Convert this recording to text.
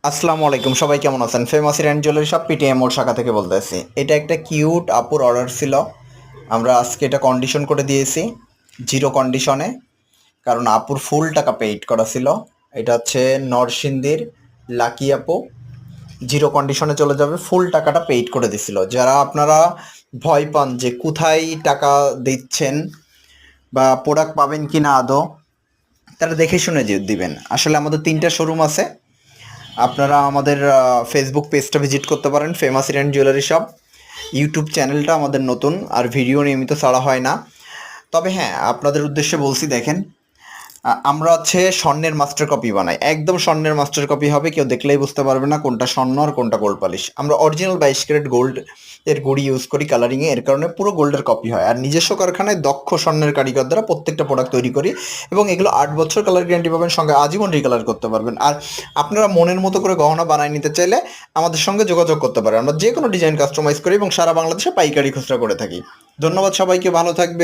আসসালামু আলাইকুম, সবাই কেমন আছেন? Famous Iran jewellery shop PTM মোড় শাখা থেকে বলতেছি। এটা একটা কিউট আপুর অর্ডার ছিল। আমরা আজকে এটা কন্ডিশন করে দিয়েছি জিরো কন্ডিশনে, কারণ আপুর ফুল টাকা পেইড করা ছিল। এটা হচ্ছে নরসিংদীর লাকি আপু, জিরো কন্ডিশনে চলে যাবে, ফুল টাকাটা পেইড করে দিছিল। যারা আপনারা ভয় পান যে কোথায় টাকা দিচ্ছেন বা প্রোডাক্ট পাবেন কি না আদৌ, তারা দেখে শুনে যে দিবেন। আসলে আমাদের 3টা শোরুম আছে। আপনারা আমাদের ফেসবুক পেজটা ভিজিট করতে পারেন, famous Iran jewellery shop. YouTube চ্যানেলটা আমাদের নতুন, আর ভিডিও নিয়মিত ছাড়া হয় না। তবে হ্যাঁ, আপনাদের উদ্দেশ্যে বলছি, দেখেন, আমরা হচ্ছে স্বর্ণের মাস্টার কপি বানাই, একদম স্বর্ণের মাস্টার কপি হবে, কেউ দেখলেই বুঝতে পারবে না কোনটা স্বর্ণ আর কোনটা গোল্ড পালিশ। আমরা অরিজিনাল 22 ক্যারেট গোল্ড এর গুড়ি ইউজ করি কালারিংয়ে, এর কারণে পুরো গোল্ডের কপি হয়। আর নিজস্ব কারখানায় দক্ষ স্বর্ণের কারিগর দ্বারা প্রত্যেকটা প্রোডাক্ট তৈরি করি, এবং এগুলো 8 বছর কালার গ্যারান্টি পাবেন, সঙ্গে আজীবন রিকালার করতে পারবেন। আর আপনারা মনের মতো করে গহনা বানায় নিতে চাইলে আমাদের সঙ্গে যোগাযোগ করতে পারেন। আমরা যে কোনো ডিজাইন কাস্টমাইজ করি এবং সারা বাংলাদেশে পাইকারি খুচরা করে থাকি। ধন্যবাদ সবাইকে, ভালো থাকবে।